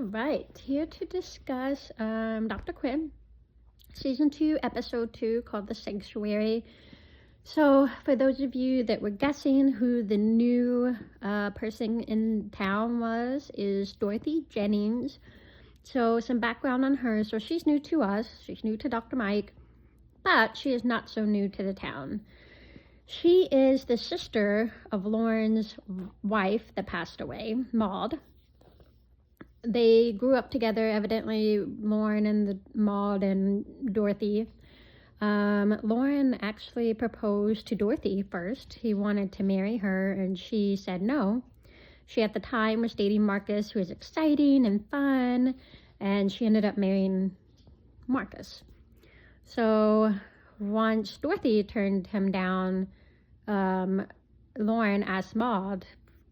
right, here to discuss Dr. Quinn, Season 2, Episode 2, called The Sanctuary. So, for those of you that were guessing who the new person in town was, is Dorothy Jennings. So, some background on her. So, she's new to us. She's new to Dr. Mike, but she is not so new to the town. She is the sister of Lauren's wife that passed away, Maud. They grew up together, evidently, Lauren and Maud and Dorothy. Lauren actually proposed to Dorothy first. He wanted to marry her, and she said no. She, at the time, was dating Marcus, who was exciting and fun, and she ended up marrying Marcus. So once Dorothy turned him down, Lauren asked Maud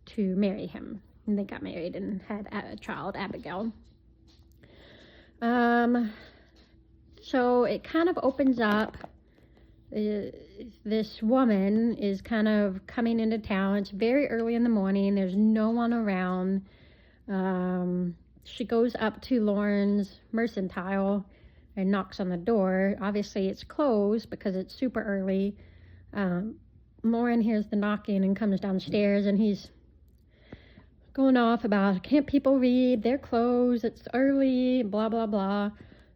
to marry him. And they got married and had a child, Abigail. So it kind of opens up. This woman is kind of coming into town. It's very early in the morning. There's no one around. She goes up to Lauren's mercantile and knocks on the door. Obviously, it's closed because it's super early. Lauren hears the knocking and comes downstairs, and he's going off about, can't people read? They're closed. It's early, blah, blah, blah.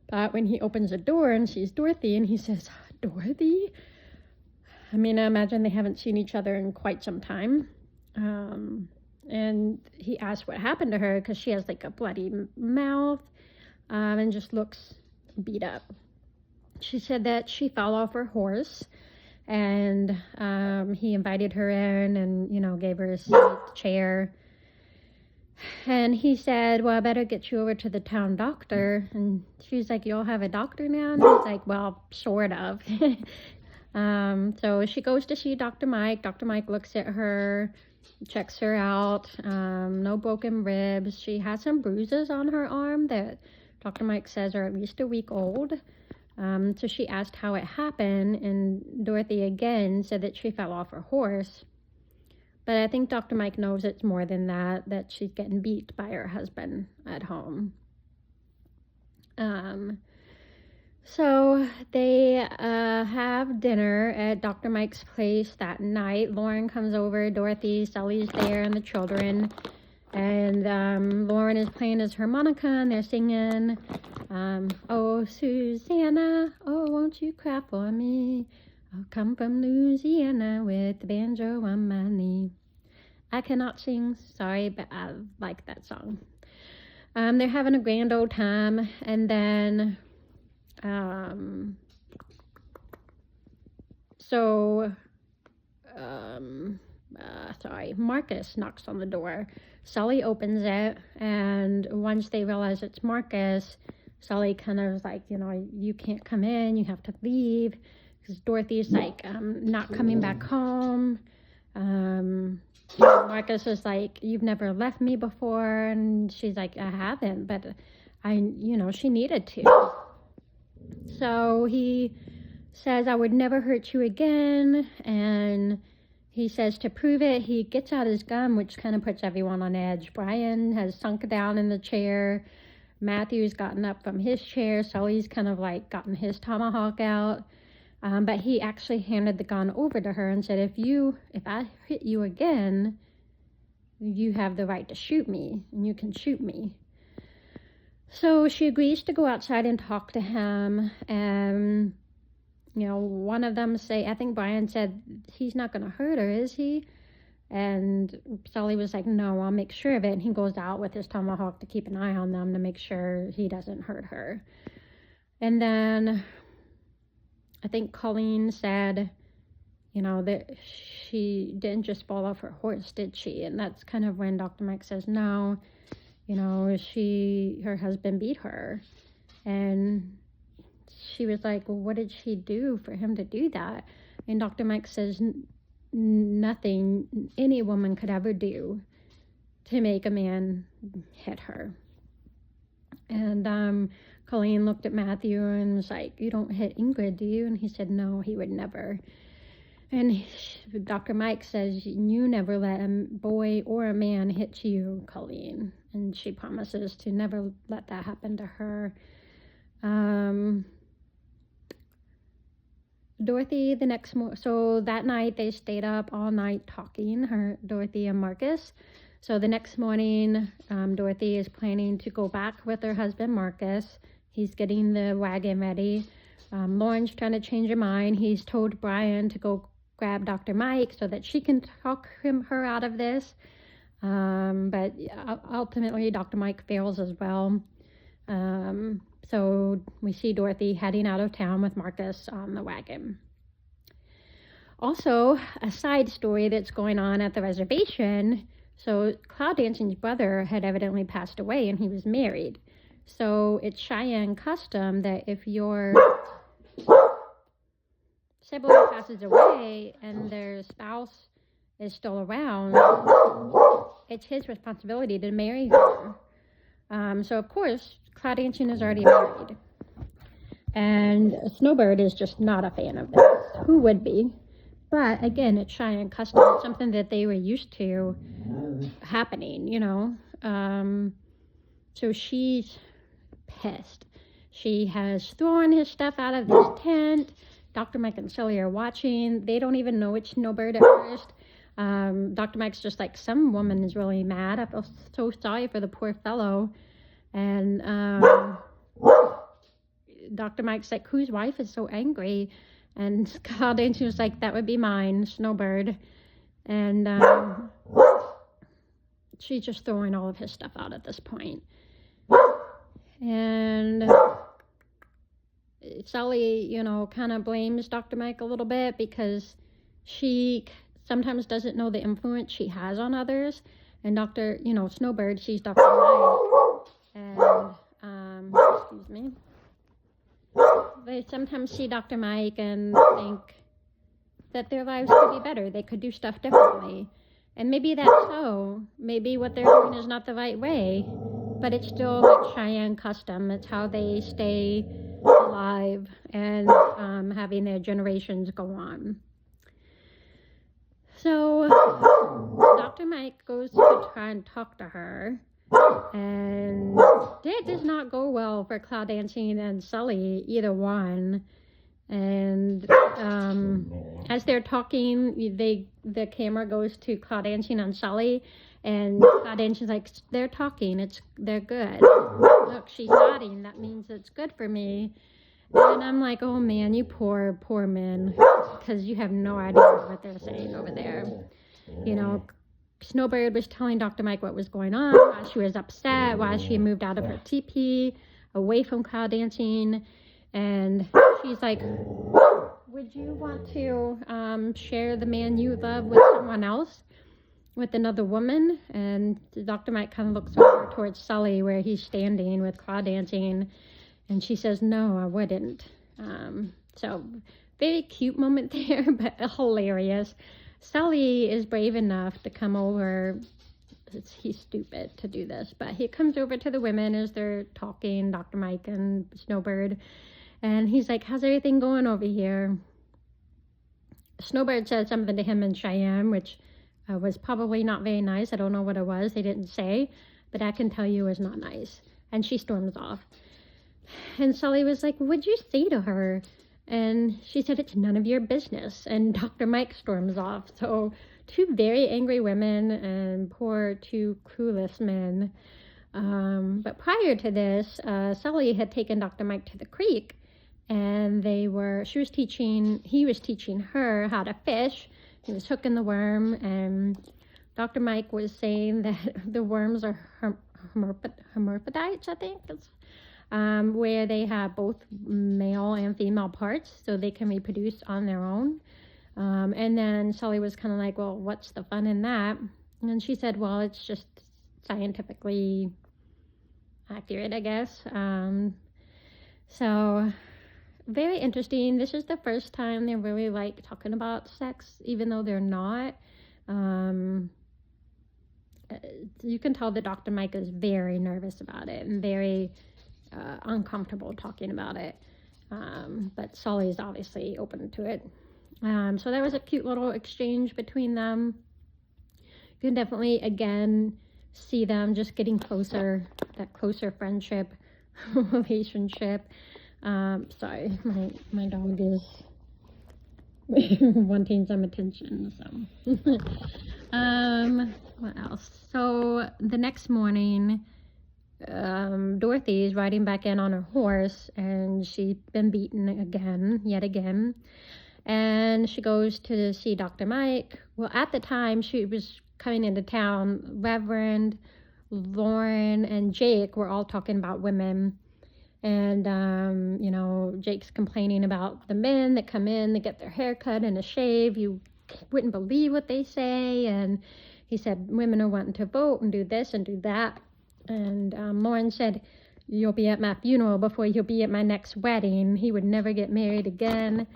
But when he opens the door and sees Dorothy, and he says, Dorothy? I mean, I imagine they haven't seen each other in quite some time. And he asks what happened to her, because she has like a bloody mouth and just looks beat up. She said that she fell off her horse, and he invited her in and, gave her a seat, chair. And he said, well, I better get you over to the town doctor. And she's like, you'll have a doctor now? And he's like, well, sort of. So she goes to see Dr. Mike. Dr. Mike looks at her, checks her out. No broken ribs. She has some bruises on her arm that Dr. Mike says are at least a week old. So she asked how it happened, and Dorothy again said that she fell off her horse. But I think Dr. Mike knows it's more than that she's getting beat by her husband at home. So they have dinner at Dr. Mike's place that night. Lauren comes over, Dorothy, Sully's there, and the children. And Lauren is playing his harmonica, and they're singing, oh, Susanna, oh, won't you cry for me? I'll come from Louisiana with the banjo on my knee. I cannot sing, sorry, but I like that song. They're having a grand old time, and then, Marcus knocks on the door. Sully opens it, and once they realize it's Marcus, Sully kind of is like, you can't come in, you have to leave. Because Dorothy's like, not coming back home. Marcus is like, you've never left me before. And she's like, I haven't, but she needed to. So he says, I would never hurt you again. And he says to prove it, he gets out his gun, which kind of puts everyone on edge. Brian has sunk down in the chair. Matthew's gotten up from his chair. Sully's kind of like gotten his tomahawk out. But he actually handed the gun over to her and said, if I hit you again, you have the right to shoot me, and you can shoot me. So she agrees to go outside and talk to him. And, one of them I think Brian said, he's not going to hurt her, is he? And Sully was like, no, I'll make sure of it. And he goes out with his tomahawk to keep an eye on them to make sure he doesn't hurt her. And then I think Colleen said, that she didn't just fall off her horse, did she? And that's kind of when Dr. Mike says, no, her husband beat her. And she was like, well, what did she do for him to do that? And Dr. Mike says, nothing any woman could ever do to make a man hit her. And Colleen looked at Matthew and was like, you don't hit Ingrid, do you? And he said, no, he would never. And Dr. Mike says, you never let a boy or a man hit you, Colleen. And she promises to never let that happen to her. Dorothy the next morning, so that night they stayed up all night talking, Dorothy and Marcus. So the next morning, Dorothy is planning to go back with her husband, Marcus. He's getting the wagon ready. Lauren's trying to change her mind. He's told Brian to go grab Dr. Mike so that she can talk her out of this. But ultimately, Dr. Mike fails as well. So we see Dorothy heading out of town with Marcus on the wagon. Also, a side story that's going on at the reservation. So Cloud Dancing's brother had evidently passed away and he was married. So it's Cheyenne custom that if your sibling passes away and their spouse is still around, it's his responsibility to marry her. So of course, Cloud Dancing is already married. And Snowbird is just not a fan of this. Who would be? But again, it's Cheyenne custom. It's something that they were used to happening, you know. So she's pissed. She has thrown his stuff out of this tent. Dr. Mike and Sully are watching. They don't even know it's Snowbird at first. Dr. Mike's just like, some woman is really mad. I feel so sorry for the poor fellow. And Dr. Mike's like, whose wife is so angry? And Cloud Dancing was like, that would be mine, Snowbird. And she's just throwing all of his stuff out at this point. And Sully, you know, kind of blames Dr. Mike a little bit because she sometimes doesn't know the influence she has on others. And Snowbird, she's Dr. Mike. And, excuse me. They sometimes see Dr. Mike and think that their lives could be better. They could do stuff differently. And maybe that's so. Maybe what they're doing is not the right way. But it's still like Cheyenne custom. It's how they stay alive and having their generations go on. So Dr. Mike goes to try and talk to her. And it does not go well for Cloud Dancing and Sully, either one. And as they're talking, the camera goes to Cloud Dancing and Sully, and Cloud Dancing's like, they're talking, they're good. Look, she's nodding, that means it's good for me. And I'm like, oh man, you poor men, because you have no idea what they're saying over there. You know, Snowbird was telling Dr. Mike what was going on, why she was upset, why she moved out of her teepee, away from Cloud Dancing. And she's like, would you want to share the man you love with someone else, with another woman? And Dr. Mike kind of looks over towards Sully where he's standing with Cloud Dancing. And she says, no, I wouldn't. So very cute moment there, but hilarious. Sully is brave enough to come over. He's stupid to do this, but he comes over to the women as they're talking, Dr. Mike and Snowbird, and he's like, how's everything going over here? Snowbird said something to him in Cheyenne, which was probably not very nice. I don't know what it was. They didn't say, but I can tell you it was not nice. And she storms off. And Sully was like, what'd you say to her? And she said, it's none of your business. And Dr. Mike storms off. So two very angry women and poor two clueless men. But prior to this, Sully had taken Dr. Mike to the creek, and he was teaching her how to fish. He was hooking the worm, and Dr. Mike was saying that the worms are hermaphrodites, I think. Where they have both male and female parts, so they can reproduce on their own. And then Sully was kind of like, well, what's the fun in that? And then she said, well, it's just scientifically accurate, I guess. So very interesting. This is the first time they're really like talking about sex, even though they're not. You can tell that Dr. Mike is very nervous about it and very uncomfortable talking about it. But Sully is obviously open to it. So that was a cute little exchange between them. You can definitely, again, see them just getting closer, that closer friendship relationship. Sorry, my dog is wanting some attention. So, what else? So the next morning, Dorothy is riding back in on her horse, and she's been beaten again, yet again. And she goes to see Dr. Mike. Well, at the time she was coming into town, Reverend, Lauren, and Jake were all talking about women. And, you know, Jake's complaining about the men that come in, they get their hair cut and a shave. You wouldn't believe what they say. And he said women are wanting to vote and do this and do that. And Lauren said, you'll be at my funeral before you'll be at my next wedding. He would never get married again.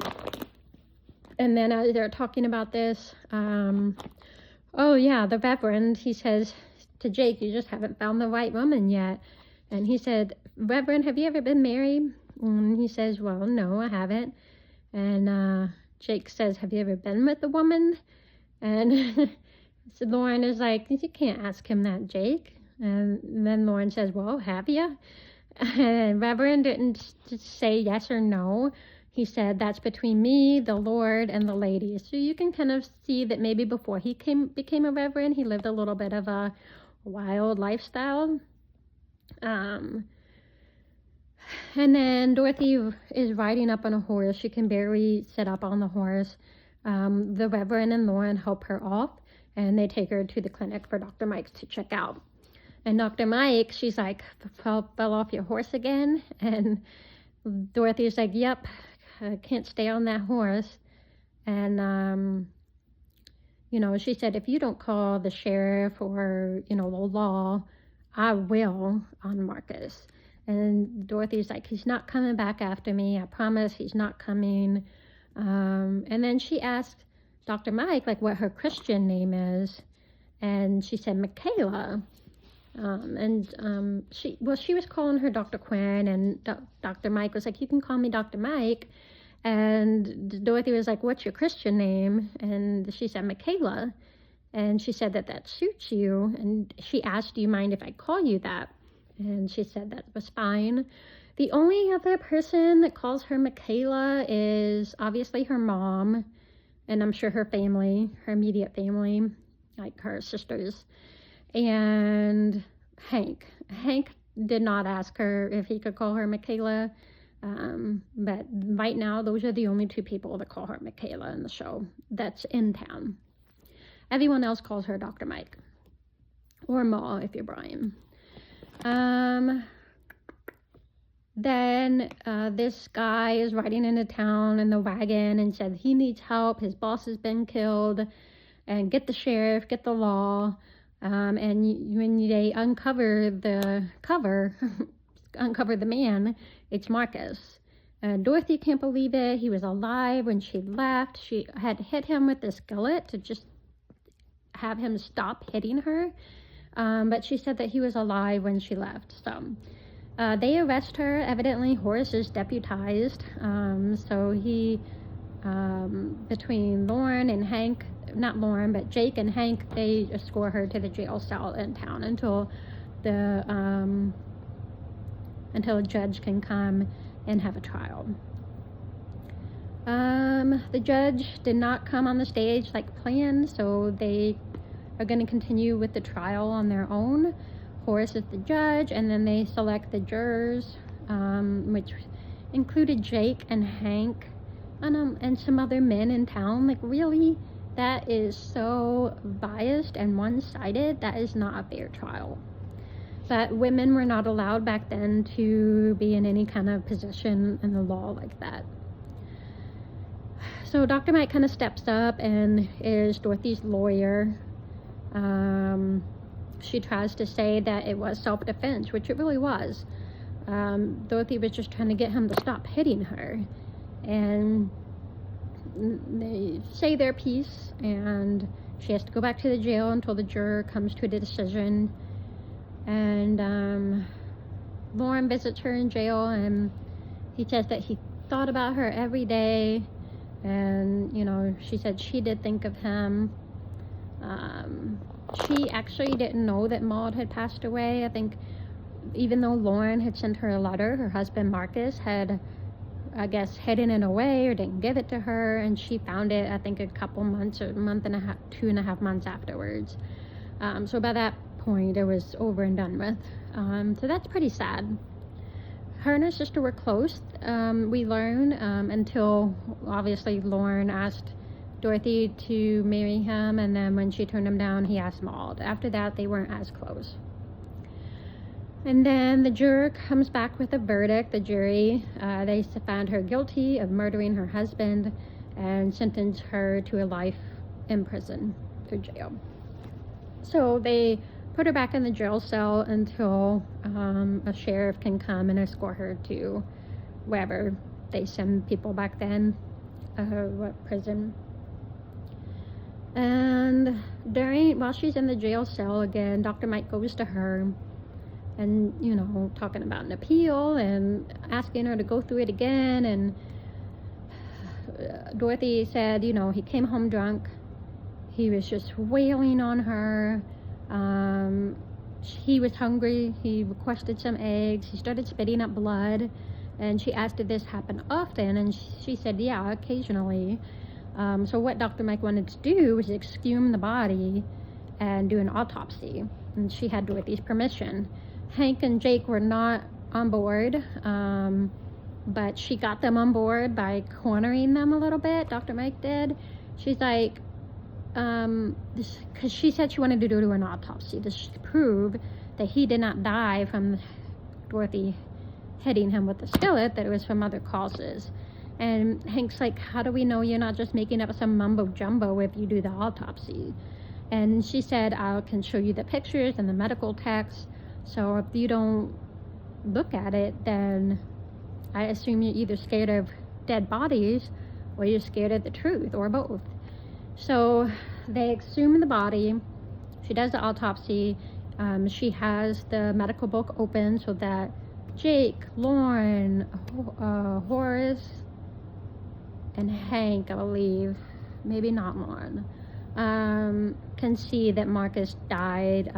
And then as they're talking about this, oh yeah, the Reverend, he says to Jake, you just haven't found the right woman yet. And he said, Reverend, have you ever been married? And he says, well, no, I haven't. And Jake says, have you ever been with a woman? And so Lauren is like, you can't ask him that, Jake. And then Lauren says, well, have you? And Reverend didn't say yes or no. He said, that's between me, the Lord, and the lady. So you can kind of see that maybe before he became a reverend, he lived a little bit of a wild lifestyle. And then Dorothy is riding up on a horse. She can barely sit up on the horse. The Reverend and Lauren help her off, and they take her to the clinic for Dr. Mike to check out. And Dr. Mike, she's like, fell off your horse again? And Dorothy's like, yep, I can't stay on that horse. And, you know, she said, if you don't call the sheriff or, you know, the law, I will on Marcus. And Dorothy's like, he's not coming back after me. I promise he's not coming. And then she asked Dr. Mike, like, what her Christian name is. And she said, Michaela. She was calling her Dr. Quinn, and Dr. Mike was like, you can call me Dr. Mike. And Dorothy was like, what's your Christian name? And she said, Michaela. And she said that suits you. And she asked, do you mind if I call you that? And she said that was fine. The only other person that calls her Michaela is obviously her mom, and I'm sure her family, her immediate family, like her sisters. And Hank did not ask her if he could call her Michaela, but right now those are the only two people that call her Michaela in the show that's in town. Everyone else calls her Dr. Mike, or Ma if you're Brian. Then this guy is riding into town in the wagon and said he needs help, his boss has been killed, and get the sheriff, get the law. And when they uncover the uncover the man, it's Marcus. Dorothy can't believe it. He was alive when she left. She had hit him with the skillet to just have him stop hitting her. But she said that he was alive when she left. So they arrest her. Evidently, Horace is deputized. So he, between Lauren and Hank, not Lauren, but Jake and Hank, they escort her to the jail cell in town until a judge can come and have a trial. The judge did not come on the stage like planned, so they are going to continue with the trial on their own. Horace is the judge, and then they select the jurors, which included Jake and Hank and some other men in town. Like, really? That is so biased and one-sided. That is not a fair trial. But women were not allowed back then to be in any kind of position in the law like that. So Dr. Mike kind of steps up and is Dorothy's lawyer. She tries to say that it was self-defense, which it really was. Dorothy was just trying to get him to stop hitting her. And they say their piece, and she has to go back to the jail until the juror comes to a decision. And Lauren visits her in jail, and he says that he thought about her every day. And, you know, she said she did think of him. She actually didn't know that Maud had passed away. I think even though Lauren had sent her a letter, her husband Marcus had, I guess, hidden it away or didn't give it to her, and she found it, I think, a couple months, or a month and a half, 2.5 months afterwards. So by that point, it was over and done with. So that's pretty sad. Her and her sister were close, we learned, until obviously Lauren asked Dorothy to marry him, and then when she turned him down, he asked Maud. After that, they weren't as close. And then the juror comes back with a verdict. The jury, they found her guilty of murdering her husband and sentenced her to a life in prison or jail. So they put her back in the jail cell until a sheriff can come and escort her to wherever they send people back then, prison. And while she's in the jail cell again, Dr. Mike goes to her and, you know, talking about an appeal and asking her to go through it again. And Dorothy said, you know, he came home drunk. He was just wailing on her. He was hungry. He requested some eggs. He started spitting up blood. And she asked, did this happen often? And she said, yeah, occasionally. So what Dr. Mike wanted to do was exhume the body and do an autopsy. And she had Dorothy's permission. Hank and Jake were not on board, but she got them on board by cornering them a little bit. Dr. Mike did. She's like, because she said she wanted to do an autopsy to prove that he did not die from Dorothy hitting him with the skillet, that it was from other causes. And Hank's like, how do we know you're not just making up some mumbo jumbo if you do the autopsy? And she said, I can show you the pictures and the medical text. So if you don't look at it, then I assume you're either scared of dead bodies or you're scared of the truth, or both. So they exhume the body. She does the autopsy. She has the medical book open so that Jake, Lauren, Horace, and Hank, I believe, maybe not Lauren, can see that Marcus died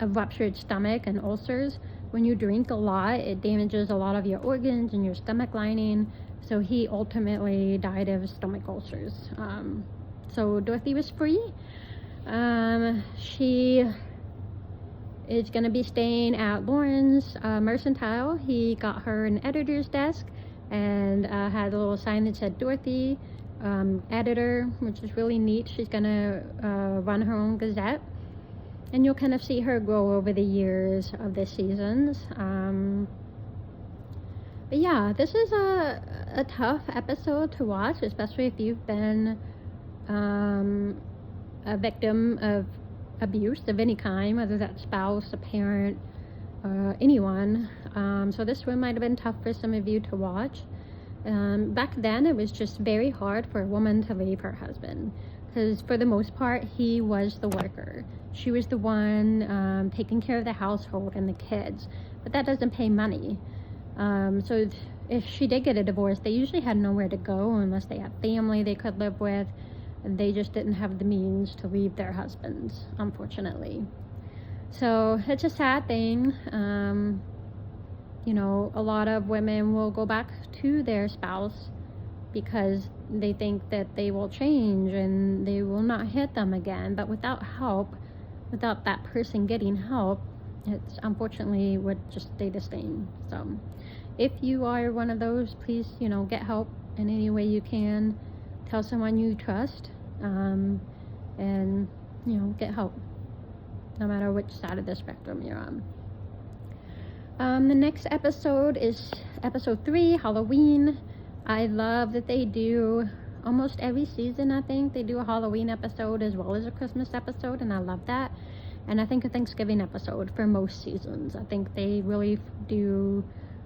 of ruptured stomach and ulcers. When you drink a lot, it damages a lot of your organs and your stomach lining. So he ultimately died of stomach ulcers. So Dorothy was free. She is going to be staying at Lauren's Mercantile. He got her an editor's desk and had a little sign that said Dorothy, editor, which is really neat. She's going to run her own gazette. And you'll kind of see her grow over the years of the seasons. But yeah, this is a tough episode to watch, especially if you've been a victim of abuse of any kind, whether that's spouse, a parent, anyone. So this one might have been tough for some of you to watch. Back then, it was just very hard for a woman to leave her husband, because for the most part, he was the worker. She was the one taking care of the household and the kids, but that doesn't pay money. So if she did get a divorce, they usually had nowhere to go unless they had family they could live with. And they just didn't have the means to leave their husbands, unfortunately. So it's a sad thing. You know, a lot of women will go back to their spouse because they think that they will change and they will not hit them again. But without help, without that person getting help, it's unfortunately would just stay the same. So if you are one of those, please, you know, get help in any way you can. Tell someone you trust, and, you know, get help, no matter which side of the spectrum you're on. The next episode is episode 3, Halloween. I love that they do almost every season, I think, they do a Halloween episode as well as a Christmas episode, and I love that. And I think a Thanksgiving episode for most seasons. I think they really do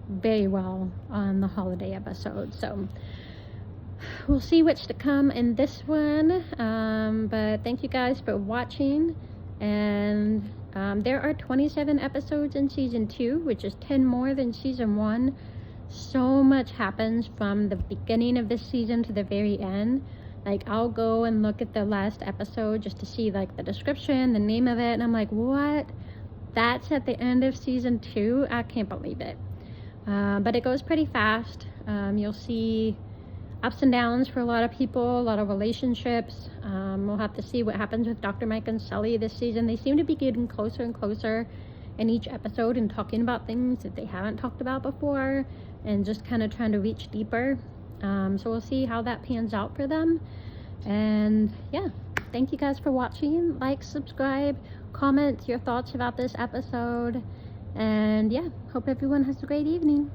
very well on the holiday episode. So we'll see what's to come in this one. But thank you guys for watching. And there are 27 episodes in season 2, which is 10 more than season 1. So much happens from the beginning of this season to the very end. Like, I'll go and look at the last episode just to see like the description, the name of it, and I'm like, what? That's at the end of season 2? I can't believe it. But it goes pretty fast. You'll see ups and downs for a lot of people, a lot of relationships. We'll have to see what happens with Dr. Mike and Sully this season. They seem to be getting closer and closer in each episode and talking about things that they haven't talked about before, and just kind of trying to reach deeper. So we'll see how that pans out for them. And yeah, thank you guys for watching. Like, subscribe, comment your thoughts about this episode, and yeah, hope everyone has a great evening.